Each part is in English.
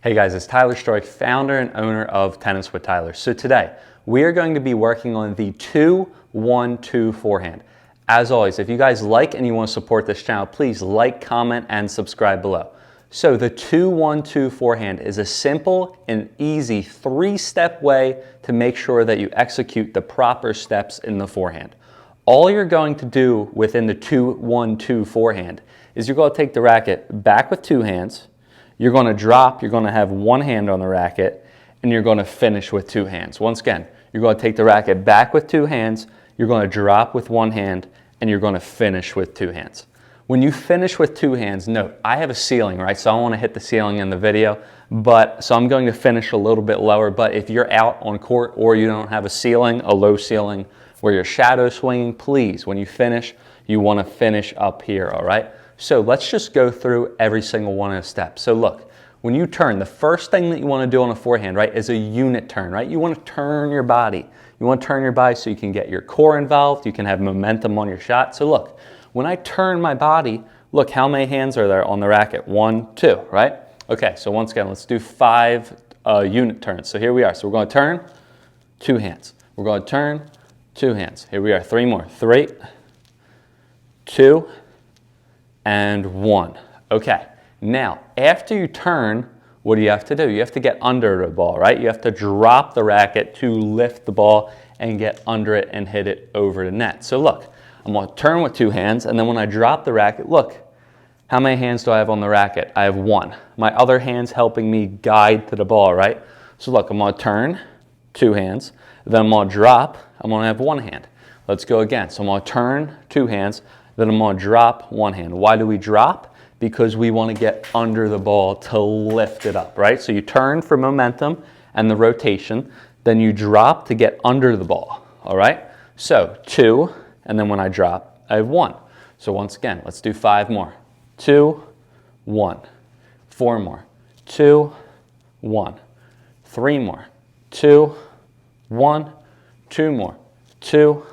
Hey guys, it's Tyler Stroik, founder and owner of Tennis with Tyler. So today, we are going to be working on the 2-1-2 forehand. As always, if you guys like and you want to support this channel, please like, comment, and subscribe below. So the 2-1-2 forehand is a simple and easy three-step way to make sure that you execute the proper steps in the forehand. All you're going to do within the 2-1-2 forehand is you're going to take the racket back with two hands, you're going to drop, you're going to have one hand on the racket, and you're going to finish with two hands. Once again, you're going to take the racket back with two hands, you're going to drop with one hand, and you're going to finish with two hands. When you finish with two hands, note, I have a ceiling, right? So I want to hit the ceiling in the video, so I'm going to finish a little bit lower, but if you're out on court or you don't have a ceiling, a low ceiling, where you're shadow swinging, please, when you finish, you want to finish up here, all right? So let's just go through every single one of the steps. So look, when you turn, the first thing that you want to do on a forehand, right, is a unit turn, right? You want to turn your body. You want to turn your body so you can get your core involved, you can have momentum on your shot. So look, when I turn my body, look, how many hands are there on the racket? 1, 2, right? Okay, so once again, let's do 5 unit turns. So here we are. So we're going to turn, 2 hands. We're going to turn, 2 hands. Here we are, 3 more. 3, 2, and 1. Okay, now after you turn, what do you have to do? You have to get under the ball, right? You have to drop the racket to lift the ball and get under it and hit it over the net. So look, I'm going to turn with 2 hands, and then when I drop the racket, look, how many hands do I have on the racket? I have 1. My other hand's helping me guide to the ball, right? So look, I'm going to turn, 2 hands, then I'm going to drop, I'm going to have 1 hand. Let's go again. So I'm going to turn, 2 hands, then I'm going to drop 1 hand. Why do we drop? Because we want to get under the ball to lift it up, right? So you turn for momentum and the rotation, then you drop to get under the ball, all right? So 2, and then when I drop, I have 1. So once again, let's do 5 more. 2, 1. 4 more. 2, 1. 3 more. 2, 1. 2 more. 2,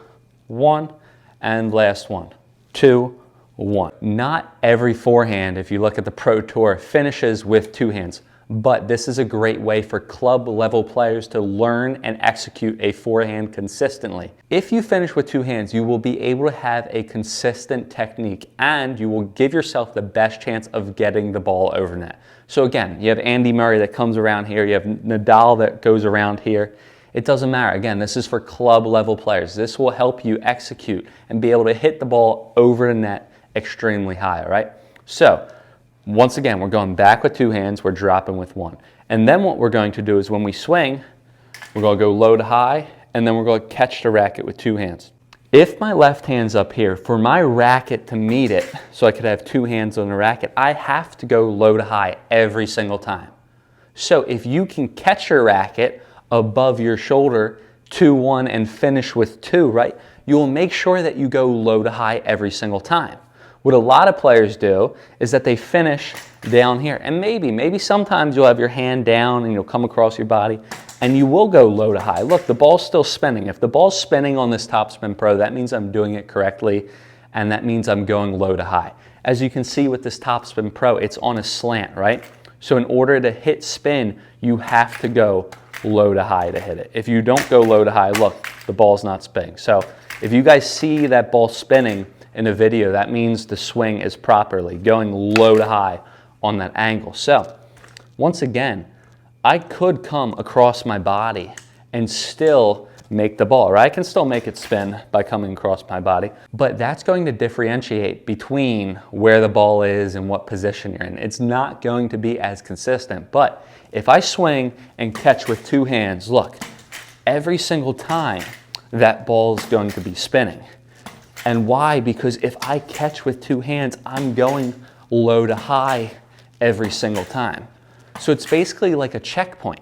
1. And last one. 2, 1. Not every forehand, if you look at the Pro Tour, finishes with 2 hands, but this is a great way for club level players to learn and execute a forehand consistently. If you finish with 2 hands, you will be able to have a consistent technique and you will give yourself the best chance of getting the ball over net. So again, you have Andy Murray that comes around here, you have Nadal that goes around here. It doesn't matter. Again, this is for club level players. This will help you execute and be able to hit the ball over the net extremely high, all right? So, once again, we're going back with 2 hands, we're dropping with 1. And then what we're going to do is when we swing, we're going to go low to high, and then we're going to catch the racket with 2 hands. If my left hand's up here, for my racket to meet it, so I could have 2 hands on the racket, I have to go low to high every single time. So if you can catch your racket above your shoulder, 2-1, and finish with 2, right? You will make sure that you go low to high every single time. What a lot of players do is that they finish down here, and maybe sometimes you'll have your hand down and you'll come across your body, and you will go low to high. Look, the ball's still spinning. If the ball's spinning on this Topspin Pro, that means I'm doing it correctly, and that means I'm going low to high. As you can see with this Topspin Pro, it's on a slant, right? So in order to hit spin, you have to go low to high to hit it. If you don't go low to high, look, the ball's not spinning. So if you guys see that ball spinning in a video, that means the swing is properly going low to high on that angle. So once again, I could come across my body and still make the ball, or I can still make it spin by coming across my body, but that's going to differentiate between where the ball is and what position you're in. It's not going to be as consistent, but if I swing and catch with 2 hands, look, every single time that ball is going to be spinning. And why? Because if I catch with 2 hands, I'm going low to high every single time. So it's basically like a checkpoint.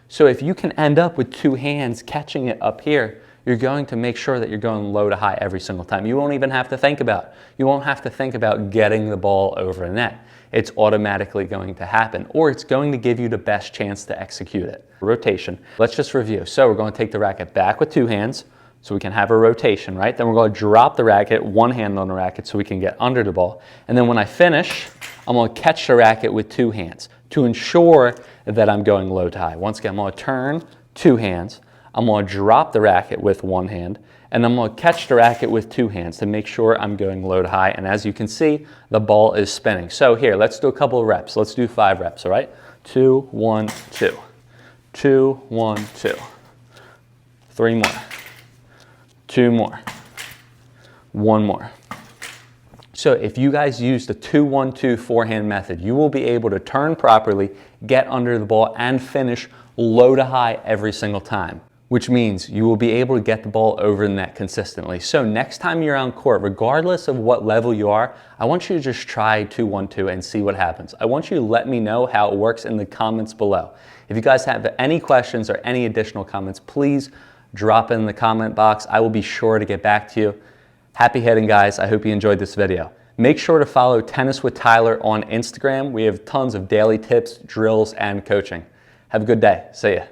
So if you can end up with 2 hands catching it up here, you're going to make sure that you're going low to high every single time. You won't even have to think about it. You won't have to think about getting the ball over the net. It's automatically going to happen, or it's going to give you the best chance to execute it. Rotation. Let's just review. So we're going to take the racket back with 2 hands so we can have a rotation, right? Then we're going to drop the racket, 1 hand on the racket so we can get under the ball. And then when I finish, I'm going to catch the racket with 2 hands. to ensure that I'm going low to high. Once again, I'm going to turn two hands. I'm going to drop the racket with one hand, and I'm going to catch the racket with two hands to make sure I'm going low to high. And as you can see, the ball is spinning. So here, let's do a couple of reps. Let's do 5 reps, all right? 2, 1, 2. 2, 1, 2. 3 more. 2 more. 1 more. So if you guys use the 2-1-2 forehand method, you will be able to turn properly, get under the ball, and finish low to high every single time, which means you will be able to get the ball over the net consistently. So next time you're on court, regardless of what level you are, I want you to just try 2-1-2 and see what happens. I want you to let me know how it works in the comments below. If you guys have any questions or any additional comments, please drop it in the comment box. I will be sure to get back to you. Happy hitting, guys. I hope you enjoyed this video. Make sure to follow Tennis with Tyler on Instagram. We have tons of daily tips, drills, and coaching. Have a good day. See ya.